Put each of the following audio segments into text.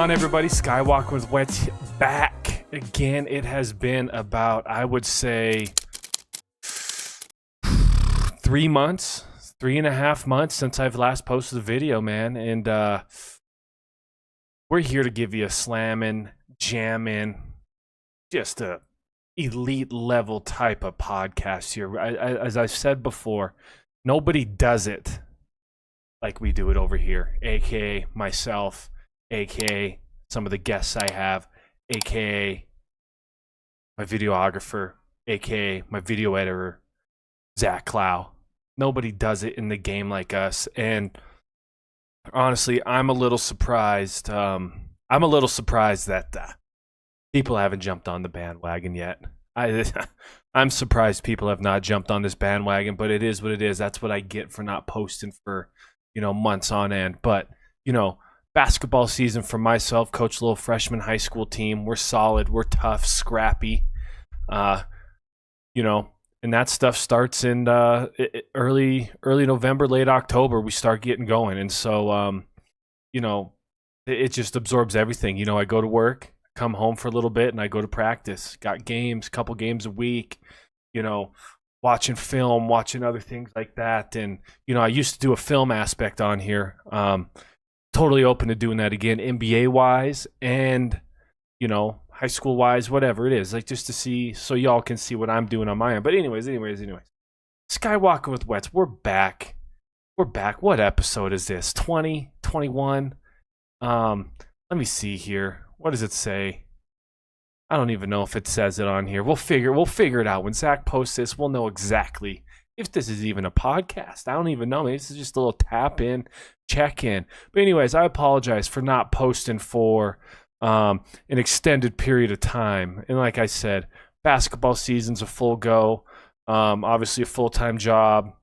on, everybody? Skywalking with Wetz back again. It has been about, I would say, 3 months, 3.5 months since I've last posted a video, man. And we're here to give you a slamming, jamming, just a elite level type of podcast here. As I've said before, nobody does it like we do it over here, aka myself, aka some of the guests I have, aka my videographer, aka my video editor, Zach Clow. Nobody does it in the game like us, and honestly, I'm a little surprised. I'm a little surprised that people haven't jumped on the bandwagon yet. I'm surprised people have not jumped on this bandwagon, but it is what it is. That's what I get for not posting for, months on end. But, basketball season for myself, coach a little freshman high school team. We're solid. We're tough, scrappy. And that stuff starts in early November, late October. We start getting going. And so, it just absorbs everything. I go to work, come home for a little bit, and I go to practice. Got games, couple games a week, watching film, watching other things like that. And, I used to do a film aspect on here. Totally open to doing that again, NBA-wise and, high school-wise, whatever it is. Like, just to see, so y'all can see what I'm doing on my end. But anyways. Skywalking with Wetz, we're back. What episode is this? 20? 21? Let me see here. What does it say? I don't even know if it says it on here. We'll figure it out. When Zach posts this, we'll know exactly if this is even a podcast. I don't even know. Maybe this is just a little tap in, check in. But anyways, I apologize for not posting for an extended period of time. And like I said, basketball season's a full go. Obviously a full-time job,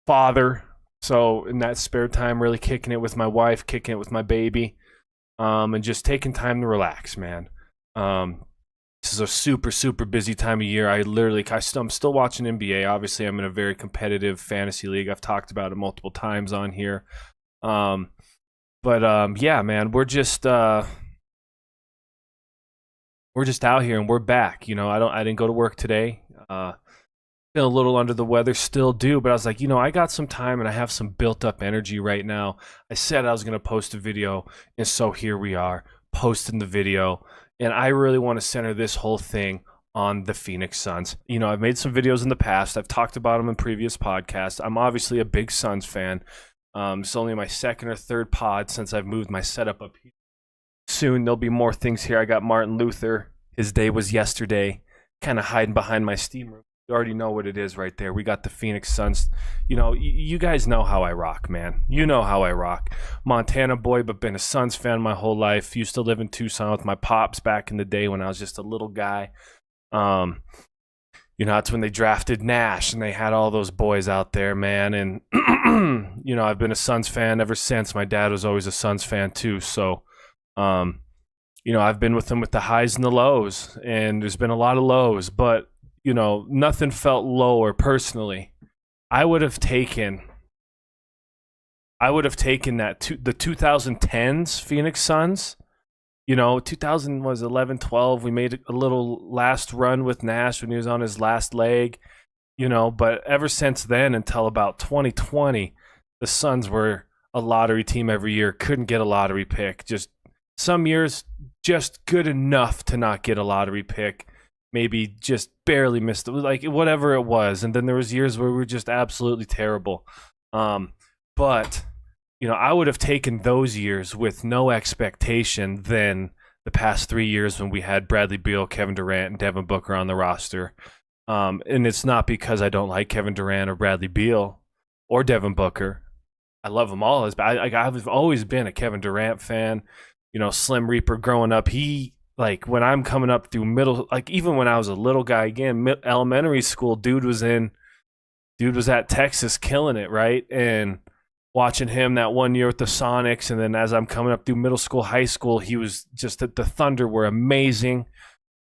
father. So in that spare time, really kicking it with my wife, kicking it with my baby, and just taking time to relax, man. This is a super, super busy time of year. I'm still watching NBA. Obviously, I'm in a very competitive fantasy league. I've talked about it multiple times on here. Yeah, man, we're just out here and we're back. I didn't go to work today. Feel a little under the weather, still do, but I was like, I got some time and I have some built up energy right now. I said I was going to post a video, and so here we are, posting the video. And I really want to center this whole thing on the Phoenix Suns. I've made some videos in the past. I've talked about them in previous podcasts. I'm obviously a big Suns fan. It's only my second or third pod since I've moved my setup up here. Soon there'll be more things here. I got Martin Luther. His day was yesterday, kind of hiding behind my steam room. You already know what it is right there. We got the Phoenix Suns. You guys know how I rock, man. You know how I rock. Montana boy, but been a Suns fan my whole life. Used to live in Tucson with my pops back in the day when I was just a little guy. That's when they drafted Nash and they had all those boys out there, man. And, I've been a Suns fan ever since. My dad was always a Suns fan too. So, I've been with them with the highs and the lows. And there's been a lot of lows, but nothing felt lower personally. I would have taken that the 2010s Phoenix Suns. 2000 was 11, 12. We made a little last run with Nash when he was on his last leg. But ever since then until about 2020, the Suns were a lottery team every year. Couldn't get a lottery pick. Just some years just good enough to not get a lottery pick. Maybe just barely missed it, like whatever it was. And then there was years where we were just absolutely terrible. But I would have taken those years with no expectation than the past 3 years when we had Bradley Beal, Kevin Durant, and Devin Booker on the roster. And it's not because I don't like Kevin Durant or Bradley Beal or Devin Booker. I love them all. I've always been a Kevin Durant fan. Slim Reaper growing up, when I'm coming up through middle, even when I was a little guy, again, elementary school, dude was at Texas killing it, right? And watching him that one year with the Sonics, and then as I'm coming up through middle school, high school, he was just the Thunder were amazing.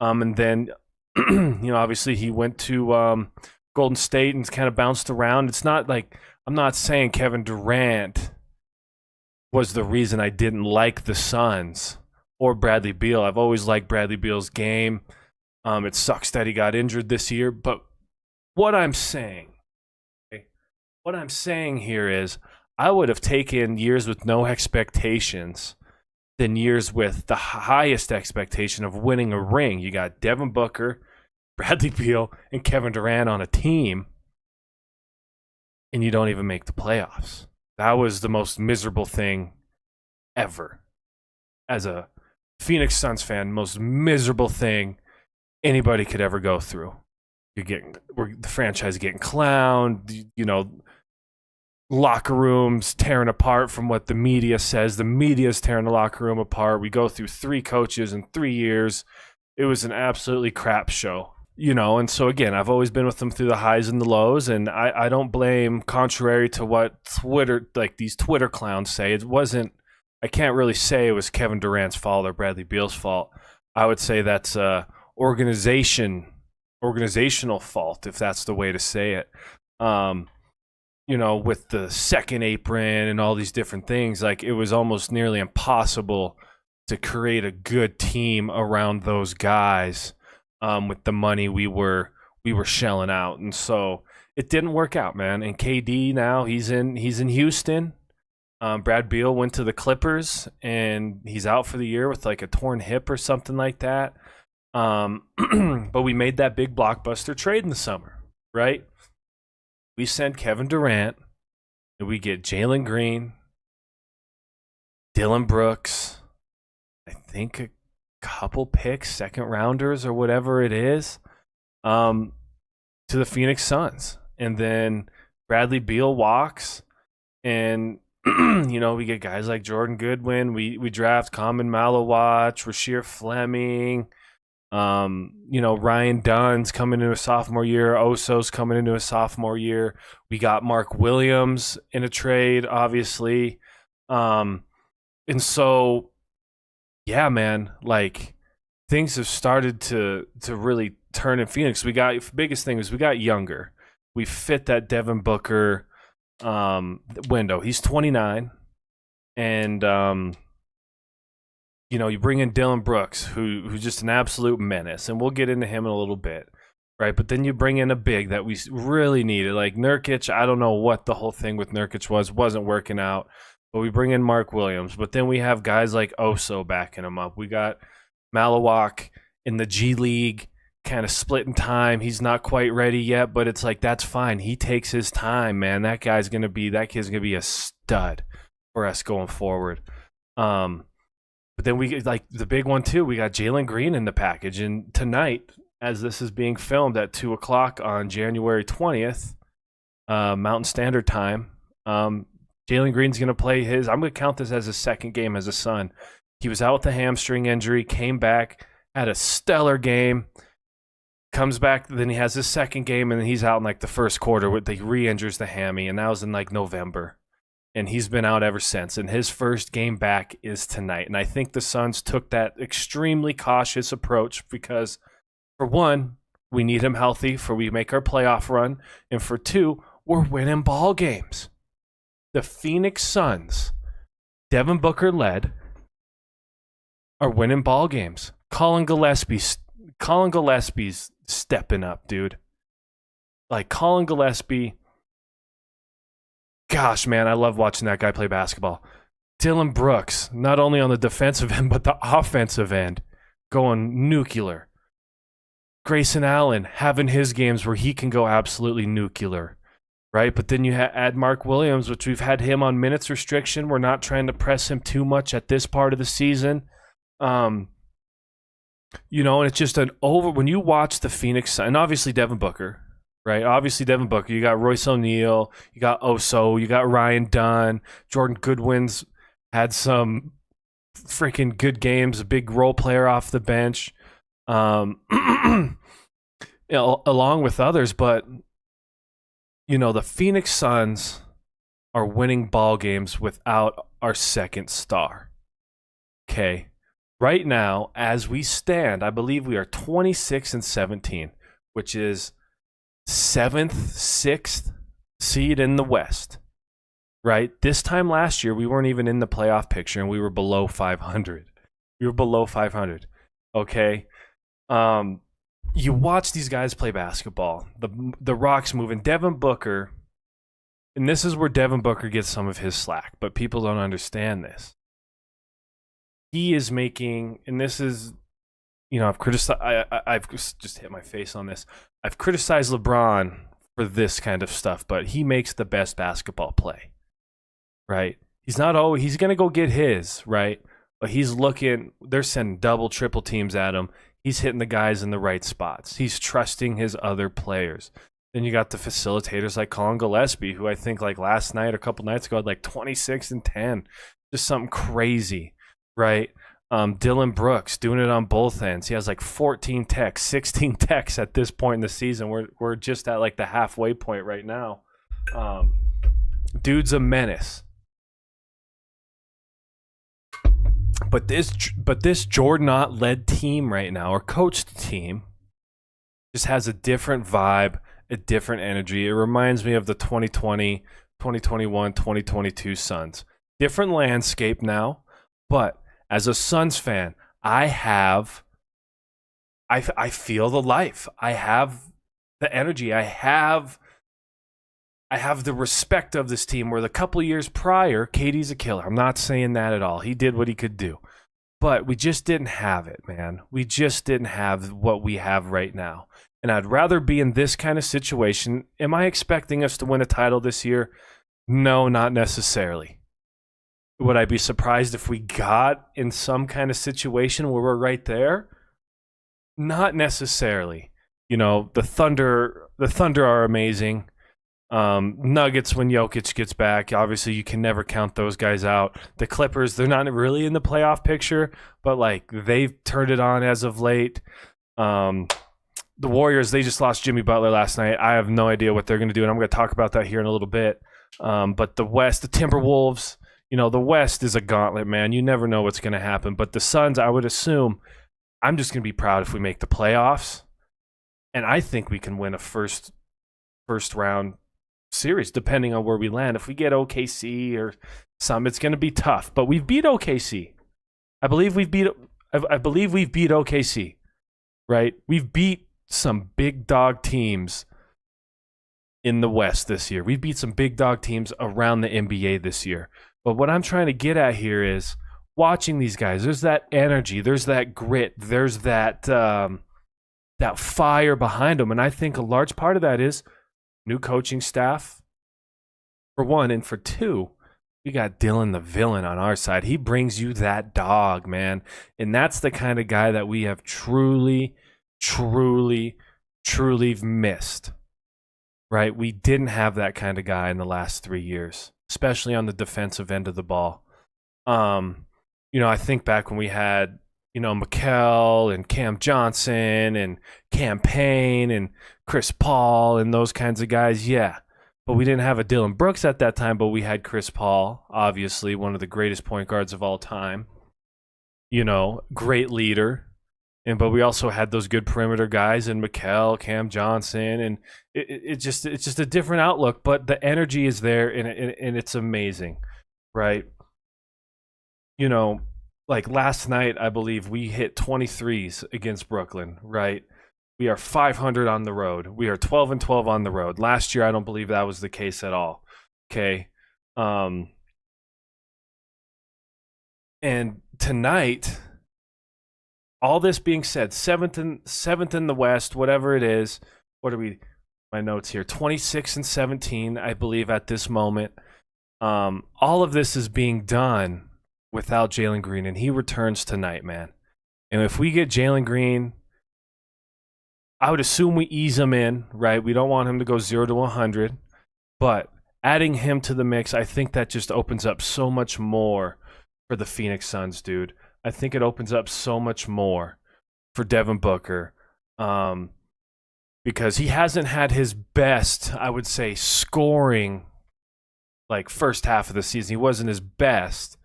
And then, obviously he went to Golden State and kind of bounced around. It's not like, I'm not saying Kevin Durant was the reason I didn't like the Suns or Bradley Beal. I've always liked Bradley Beal's game. It sucks that he got injured this year, but what I'm saying, okay, what I'm saying here is I would have taken years with no expectations than years with the highest expectation of winning a ring. You got Devin Booker, Bradley Beal, and Kevin Durant on a team, and you don't even make the playoffs. That was the most miserable thing ever. As a Phoenix Suns fan, most miserable thing anybody could ever go through. The franchise getting clowned, locker rooms tearing apart from what the media says. The media's tearing the locker room apart. We go through 3 coaches in 3 years. It was an absolutely crap show, and so again, I've always been with them through the highs and the lows, and I don't blame, contrary to what Twitter, like these Twitter clowns say, I can't really say it was Kevin Durant's fault or Bradley Beal's fault. I would say that's organizational fault, if that's the way to say it. With the second apron and all these different things, like it was almost nearly impossible to create a good team around those guys with the money we were shelling out. And so it didn't work out, man. And KD now he's in Houston. Brad Beal went to the Clippers and he's out for the year with like a torn hip or something like that. But we made that big blockbuster trade in the summer, right? We send Kevin Durant, and we get Jalen Green, Dylan Brooks, I think a couple picks, second rounders or whatever it is, to the Phoenix Suns. And then Bradley Beal walks, and we get guys like Jordan Goodwin. We draft Common Malawach, Rasheer Fleming. Ryan Dunn's coming into a sophomore year. Oso's coming into a sophomore year. We got Mark Williams in a trade, obviously. And so, yeah, man, like things have started to really turn in Phoenix. Biggest thing is we got younger. We fit that Devin Booker window. He's 29, and you bring in Dylan Brooks, who's just an absolute menace, and we'll get into him in a little bit, right? But then you bring in a big that we really needed, like Nurkic. I don't know what the whole thing with Nurkic wasn't working out, but we bring in Mark Williams. But then we have guys like Oso backing him up. We got Malawach in the G League, kind of splitting time. He's not quite ready yet, but it's like that's fine. He takes his time, man. That kid's gonna be a stud for us going forward. But then we get like the big one too. We got Jalen Green in the package, and tonight, as this is being filmed at 2:00 on January 20th, Mountain Standard Time, Jalen Green's gonna play his. I'm gonna count this as his second game as a Sun. He was out with a hamstring injury, came back, had a stellar game, comes back, then he has his second game, and then he's out in like the first quarter. He re-injures the hammy, and that was in like November. And he's been out ever since. And his first game back is tonight. And I think the Suns took that extremely cautious approach because, for one, we need him healthy for we make our playoff run. And for two, we're winning ball games. The Phoenix Suns, Devin Booker led, are winning ball games. Colin Gillespie's stepping up, dude. Like Colin Gillespie. Gosh, man, I love watching that guy play basketball. Dylan Brooks, not only on the defensive end, but the offensive end, going nuclear. Grayson Allen having his games where he can go absolutely nuclear, right? But then you add Mark Williams, which we've had him on minutes restriction. We're not trying to press him too much at this part of the season. And it's just when you watch the Phoenix, and obviously Devin Booker, right? Obviously, Devin Booker. You got Royce O'Neal. You got Oso. You got Ryan Dunn. Jordan Goodwin's had some freaking good games. A big role player off the bench, along with others. But the Phoenix Suns are winning ball games without our second star. Okay, right now, as we stand, I believe we are 26-17, which is 7th, 6th seed in the West. right? This time last year, we weren't even in the playoff picture, and we were below 500. We were below 500. Okay. You watch these guys play basketball. The rock's moving. Devin Booker, and this is where Devin Booker gets some of his slack, but people don't understand this. He is making, and this is, I've criticized. I've just hit my face on this. I've criticized LeBron for this kind of stuff, but he makes the best basketball play, right? He's not always. He's gonna go get his, right? But he's looking. They're sending double, triple teams at him. He's hitting the guys in the right spots. He's trusting his other players. Then you got the facilitators like Colin Gillespie, who I think like last night or a couple nights ago had like 26 and 10, just something crazy, right? Dylan Brooks doing it on both ends. He has like 14 techs, 16 techs at this point in the season. We're just at like the halfway point right now. Dude's a menace. But this Jordan Ott-led team right now, or coached team, just has a different vibe, a different energy. It reminds me of the 2020, 2021, 2022 Suns. Different landscape now, but as a Suns fan, I feel the life. I have the energy. I have the respect of this team, where the couple years prior, KD's a killer. I'm not saying that at all. He did what he could do. But we just didn't have it, man. We just didn't have what we have right now. And I'd rather be in this kind of situation. Am I expecting us to win a title this year? No, not necessarily. Would I be surprised if we got in some kind of situation where we're right there? Not necessarily. The Thunder are amazing. Nuggets, when Jokic gets back, obviously you can never count those guys out. The Clippers, they're not really in the playoff picture, but like they've turned it on as of late. The Warriors, they just lost Jimmy Butler last night. I have no idea what they're going to do, and I'm going to talk about that here in a little bit. But the West, the Timberwolves, the West is a gauntlet, man. You never know what's going to happen. But the Suns, I would assume, I'm just going to be proud if we make the playoffs. And I think we can win a first round series, depending on where we land. If we get OKC or some, it's going to be tough. But we've beat OKC. I believe we've beat OKC, right? We've beat some big dog teams in the West this year. We've beat some big dog teams around the NBA this year. But what I'm trying to get at here is watching these guys. There's that energy. There's that grit. There's that fire behind them. And I think a large part of that is new coaching staff, for one. And for two, we got Dylan the villain on our side. He brings you that dog, man. And that's the kind of guy that we have truly, truly, truly missed. Right? We didn't have that kind of guy in the last 3 years, especially on the defensive end of the ball. I think back when we had, Mikal and Cam Johnson and Cam Payne and Chris Paul and those kinds of guys, yeah. But we didn't have a Dylan Brooks at that time, but we had Chris Paul, obviously one of the greatest point guards of all time. Great leader. But we also had those good perimeter guys in Mikal, Cam Johnson, and it's just a different outlook. But the energy is there, and it's amazing, right? Like last night, I believe we hit 23s against Brooklyn, right? We are 500 on the road. We are 12-12 on the road. Last year, I don't believe that was the case at all. Okay, and tonight, all this being said, seventh in the West, whatever it is. What are we? My notes here: 26-17, I believe, at this moment. All of this is being done without Jalen Green, and he returns tonight, man. And if we get Jalen Green, I would assume we ease him in, right? We don't want him to go 0 to 100, but adding him to the mix, I think that just opens up so much more for the Phoenix Suns, dude. I think it opens up so much more for Devin Booker, because he hasn't had his best, I would say, scoring like first half of the season. He wasn't his best,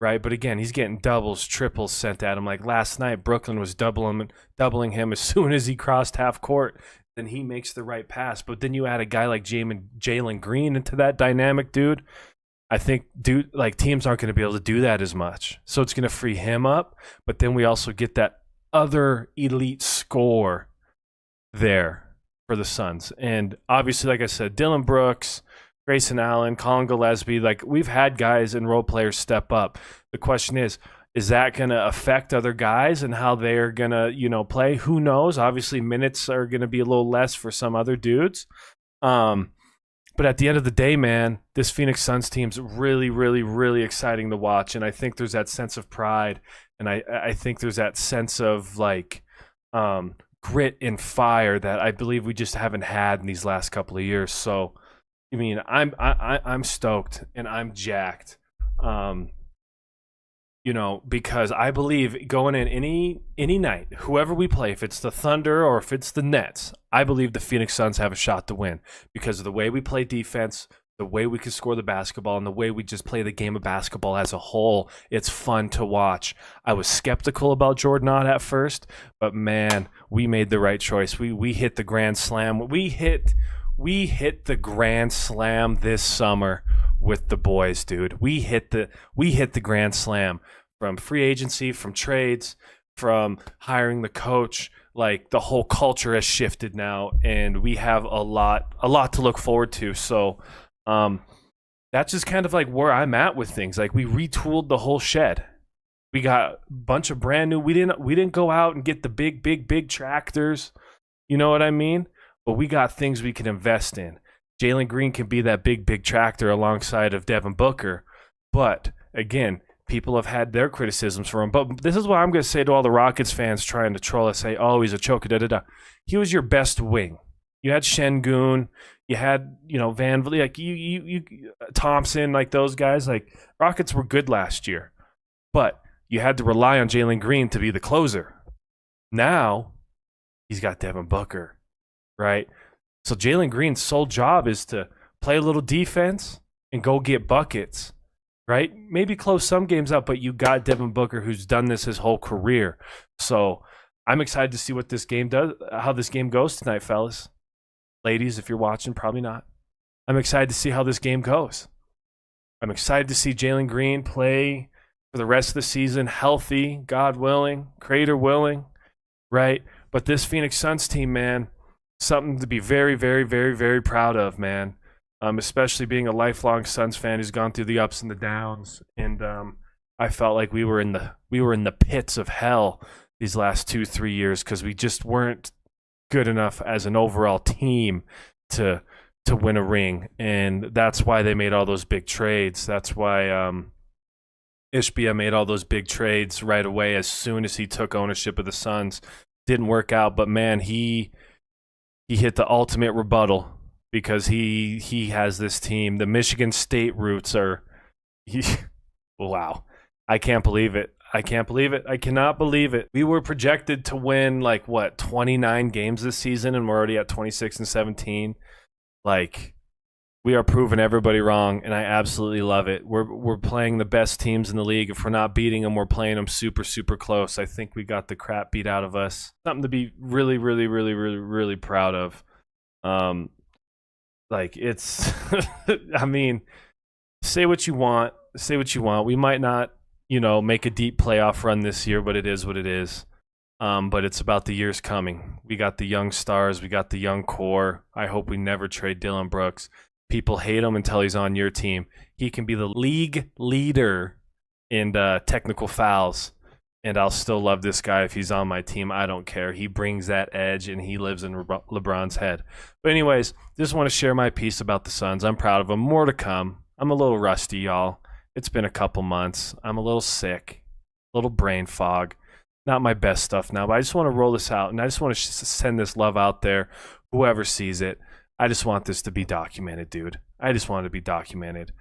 right? But again, he's getting doubles, triples sent at him. Like last night, Brooklyn was doubling him as soon as he crossed half court. Then he makes the right pass. But then you add a guy like Jalen Green into that dynamic, dude. I think teams aren't going to be able to do that as much. So it's going to free him up, but then we also get that other elite score there for the Suns. And obviously, like I said, Dylan Brooks, Grayson Allen, Colin Gillespie, like we've had guys and role players step up. The question is that going to affect other guys and how they're going to, play? Who knows? Obviously, minutes are going to be a little less for some other dudes. But at the end of the day, man, this Phoenix Suns team's really, really, really exciting to watch. And I think there's that sense of pride. And I think there's that sense of grit and fire that I believe we just haven't had in these last couple of years. So, I mean, I'm stoked and I'm jacked. Because I believe going in any night, whoever we play, if it's the Thunder or if it's the Nets, I believe the Phoenix Suns have a shot to win because of the way we play defense, the way we can score the basketball, and the way we just play the game of basketball as a whole. It's fun to watch. I was skeptical about Jordan Ott at first, but man, we made the right choice. We hit the grand slam. We hit the grand slam this summer with the boys, dude. We hit the grand slam from free agency, from trades, from hiring the coach. Like the whole culture has shifted now, and we have a lot to look forward to. So that's just kind of like where I'm at with things. Like we retooled the whole shed. We got a bunch of brand new. We didn't go out and get the big tractors. You know what I mean? But we got things we can invest in. Jalen Green can be that big tractor alongside of Devin Booker. But again, people have had their criticisms for him. But this is what I'm going to say to all the Rockets fans trying to troll us, say, oh, he's a choker, da-da-da. He was your best wing. You had Şengün. You had, Van Vliet, like you Thompson, like those guys. Like Rockets were good last year. But you had to rely on Jalen Green to be the closer. Now, he's got Devin Booker, right? So Jalen Green's sole job is to play a little defense and go get buckets, right? Maybe close some games out, but you got Devin Booker who's done this his whole career. So I'm excited to see what this game does, how this game goes tonight, fellas. Ladies, if you're watching, probably not. I'm excited to see how this game goes. I'm excited to see Jalen Green play for the rest of the season, healthy, God willing, Creator willing, right? But this Phoenix Suns team, man, something to be very, very, very, very proud of, man. Especially being a lifelong Suns fan who's gone through the ups and the downs. And I felt like we were in the pits of hell these last 2-3 years because we just weren't good enough as an overall team to win a ring. And that's why they made all those big trades. That's why Ishbia made all those big trades right away as soon as he took ownership of the Suns. Didn't work out, but man, he hit the ultimate rebuttal because he has this team. The Michigan State roots are wow. I can't believe it. I cannot believe it. We were projected to win 29 games this season, and we're already at 26 and 17. We are proving everybody wrong, and I absolutely love it. We're playing the best teams in the league. If we're not beating them, we're playing them super, super close. I think we got the crap beat out of us. Something to be really, really, really, really, really proud of. It's, I mean, say what you want. We might not, make a deep playoff run this year, but it is what it is. But it's about the years coming. We got the young stars. We got the young core. I hope we never trade Dylan Brooks. People hate him until he's on your team. He can be the league leader in technical fouls, and I'll still love this guy if he's on my team. I don't care. He brings that edge, and he lives in LeBron's head. But anyways, just want to share my piece about the Suns. I'm proud of them. More to come. I'm a little rusty, y'all. It's been a couple months. I'm a little sick, a little brain fog. Not my best stuff now, but I just want to roll this out, and I just want to send this love out there, whoever sees it. I just want this to be documented, dude. I just want it to be documented.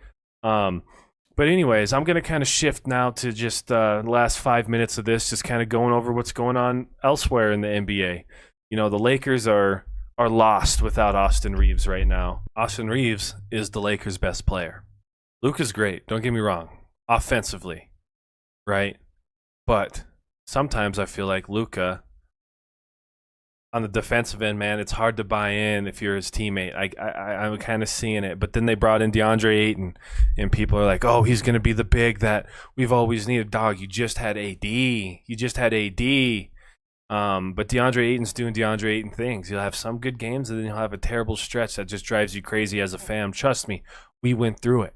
But anyways, I'm going to kind of shift now to just the last 5 minutes of this, just kind of going over what's going on elsewhere in the NBA. The Lakers are lost without Austin Reeves right now. Austin Reeves is the Lakers' best player. Luka's great, don't get me wrong, offensively, right? But sometimes I feel like Luka on the defensive end, man, it's hard to buy in if you're his teammate. I'm kind of seeing it. But then they brought in DeAndre Ayton, and people are like, oh, he's going to be the big that we've always needed. Dog, you just had AD. You just had AD. But DeAndre Ayton's doing DeAndre Ayton things. He'll have some good games, and then he'll have a terrible stretch that just drives you crazy as a fan. Trust me, we went through it.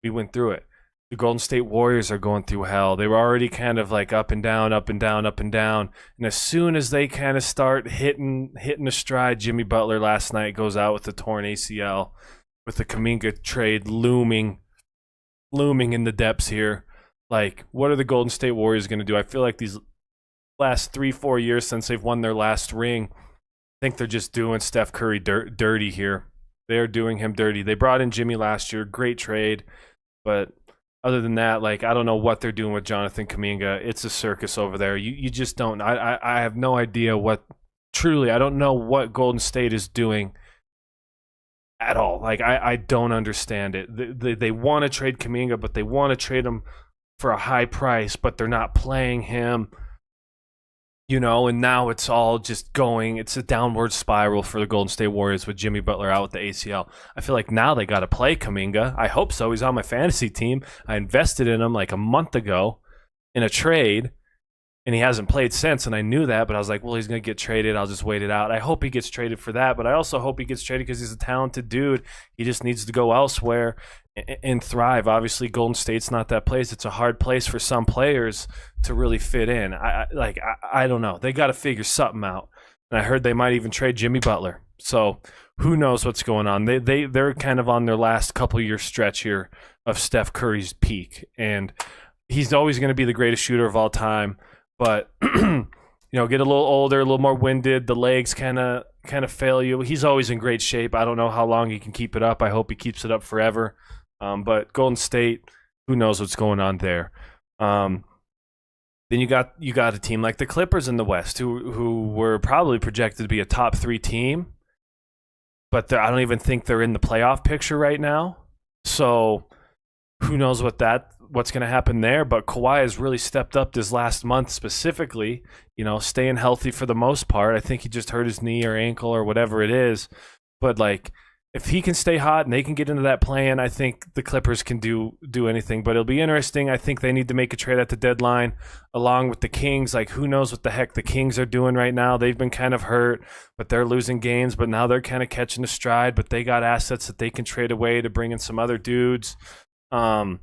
We went through it. The Golden State Warriors are going through hell. They were already kind of like up and down, up and down, up and down. And as soon as they kind of start hitting a stride, Jimmy Butler last night goes out with a torn ACL, with the Kuminga trade looming in the depths here. Like, what are the Golden State Warriors going to do? I feel like these last 3-4 years since they've won their last ring, I think they're just doing Steph Curry dirty here. They're doing him dirty. They brought in Jimmy last year. Great trade. But other than that, like, I don't know what they're doing with Jonathan Kuminga. It's a circus over there. You just don't. I have no idea what. Truly, I don't know what Golden State is doing at all. Like, I don't understand it. They want to trade Kuminga, but they want to trade him for a high price, but they're not playing him. And now it's all just going. It's a downward spiral for the Golden State Warriors with Jimmy Butler out with the ACL. I feel like now they got to play Kuminga. I hope so. He's on my fantasy team. I invested in him like a month ago in a trade, and he hasn't played since, and I knew that, but I was like, well, he's going to get traded. I'll just wait it out. I hope he gets traded for that, but I also hope he gets traded because he's a talented dude. He just needs to go elsewhere and thrive. Obviously, Golden State's not that place. It's a hard place for some players to really fit in. I don't know. They got to figure something out. And I heard they might even trade Jimmy Butler. So who knows what's going on? They're kind of on their last couple-year stretch here of Steph Curry's peak. And he's always going to be the greatest shooter of all time. But, get a little older, a little more winded. The legs kind of fail you. He's always in great shape. I don't know how long he can keep it up. I hope he keeps it up forever. But Golden State, who knows what's going on there? Then you got a team like the Clippers in the West, who were probably projected to be a top 3 team, but I don't even think they're in the playoff picture right now. So who knows what's going to happen there? But Kawhi has really stepped up this last month specifically. Staying healthy for the most part. I think he just hurt his knee or ankle or whatever it is, but like, if he can stay hot and they can get into that play-in, I think the Clippers can do anything. But it'll be interesting. I think they need to make a trade at the deadline along with the Kings. Like, who knows what the heck the Kings are doing right now. They've been kind of hurt, but they're losing games. But now they're kind of catching a stride. But they got assets that they can trade away to bring in some other dudes. Then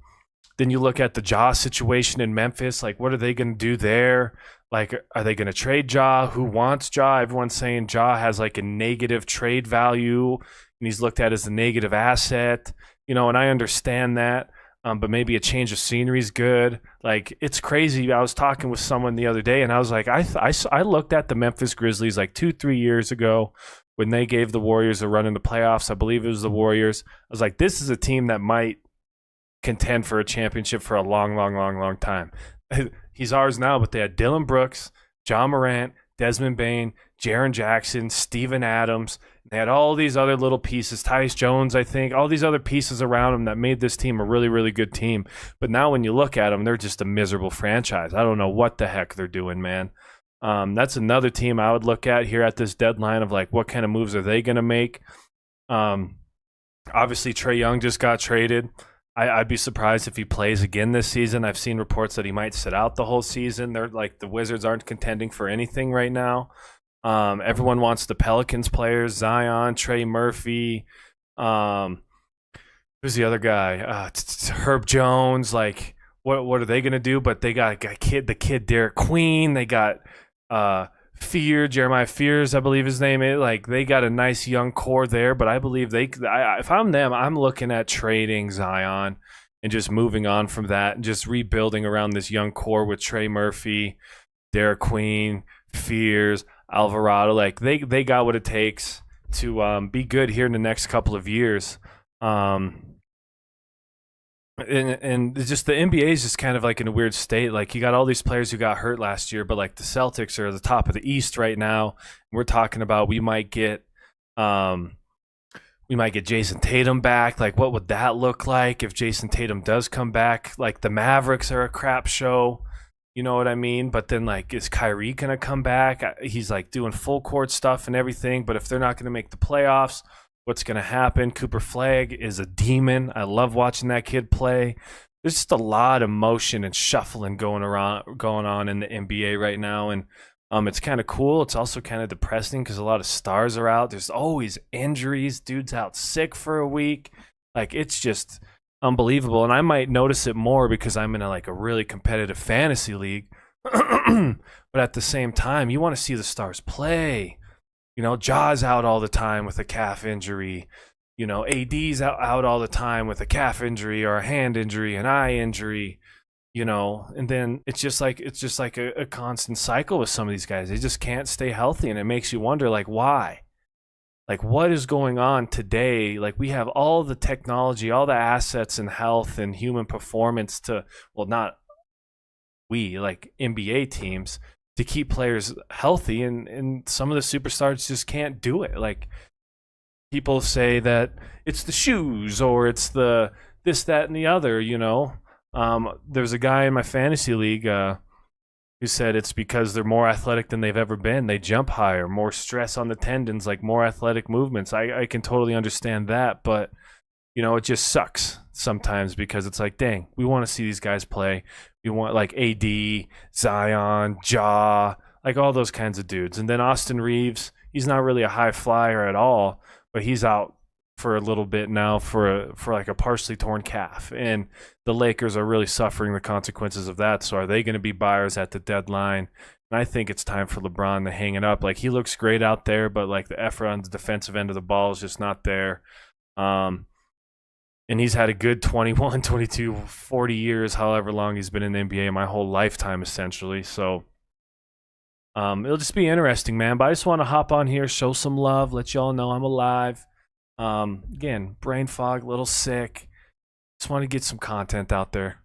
you look at the Ja situation in Memphis. Like, what are they going to do there? Like, are they going to trade Ja? Who wants Ja? Everyone's saying Ja has like a negative trade value, and he's looked at as a negative asset, and I understand that, but maybe a change of scenery is good. Like, it's crazy. I was talking with someone the other day, and I was like, I looked at the Memphis Grizzlies like 2-3 years ago when they gave the Warriors a run in the playoffs. I believe it was the Warriors. I was like, this is a team that might contend for a championship for a long, long, long, long time. He's ours now, but they had Dylan Brooks, John Morant, Desmond Bane, Jaren Jackson, Steven Adams. They had all these other little pieces, Tyus Jones, I think, all these other pieces around them that made this team a really, really good team. But now when you look at them, they're just a miserable franchise. I don't know what the heck they're doing, man. That's another team I would look at here at this deadline of like, what kind of moves are they going to make? Obviously, Trae Young just got traded. I'd be surprised if he plays again this season. I've seen reports that he might sit out the whole season. They're like, the Wizards aren't contending for anything right now. Everyone wants the Pelicans players, Zion, Trey Murphy. Who's the other guy? Herb Jones. Like, what are they going to do? But they got the kid Derek Queen. They got Jeremiah Fears, I believe his name is. Like, they got a nice young core there, but I believe if I'm them, I'm looking at trading Zion and just moving on from that and just rebuilding around this young core with Trey Murphy, Derek Queen, Fears, Alvarado. Like, they got what it takes to be good here in the next couple of years. And just the NBA is just kind of like in a weird state. Like, you got all these players who got hurt last year, but like the Celtics are at the top of the East right now. We're talking about we might get Jason Tatum back. Like, what would that look like if Jason Tatum does come back? Like, the Mavericks are a crap show. You know what I mean? But then, like, is Kyrie going to come back? He's, like, doing full court stuff and everything. But if they're not going to make the playoffs, what's going to happen? Cooper Flagg is a demon. I love watching that kid play. There's just a lot of motion and shuffling going on in the NBA right now. And it's kind of cool. It's also kind of depressing because a lot of stars are out. There's always injuries. Dude's out sick for a week. Like, it's just unbelievable. And I might notice it more because I'm in a really competitive fantasy league. But at the same time, you want to see the stars play. You know, Ja's out all the time with a calf injury. You know, AD's out all the time with a calf injury or a hand injury, an eye injury. You know, and then it's just like a constant cycle with some of these guys. They just can't stay healthy, and it makes you wonder, like, why? Like, what is going on today? Like, we have all the technology, all the assets and health and human performance to, well, not we, like NBA teams, to keep players healthy. And some of the superstars just can't do it. Like, people say that it's the shoes or it's the this, that, and the other, you know. There's a guy in my fantasy league who said it's because they're more athletic than they've ever been. They jump higher, more stress on the tendons, like more athletic movements. I can totally understand that, but, you know, it just sucks sometimes because it's like, dang, we want to see these guys play. We want, like, AD, Zion, Ja, like all those kinds of dudes. And then Austin Reeves, he's not really a high flyer at all, but he's out for a little bit now for like a partially torn calf, and the Lakers are really suffering the consequences of that. So are they going to be buyers at the deadline? And I think it's time for LeBron to hang it up. Like, he looks great out there, but like the effort on the defensive end of the ball is just not there. And he's had a good 21, 22, 40 years, however long he's been in the NBA, my whole lifetime essentially. So it'll just be interesting, man. But I just want to hop on here, show some love, let y'all know I'm alive. Again, brain fog, a little sick. Just want to get some content out there.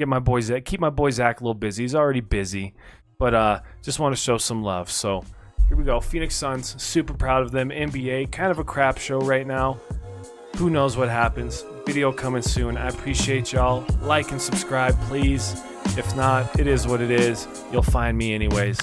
Keep my boy Zach a little busy. He's already busy, but just want to show some love. So here we go. Phoenix Suns, super proud of them. NBA, kind of a crap show right now. Who knows what happens? Video coming soon. I appreciate y'all. Like and subscribe, please. If not, it is what it is. You'll find me anyways.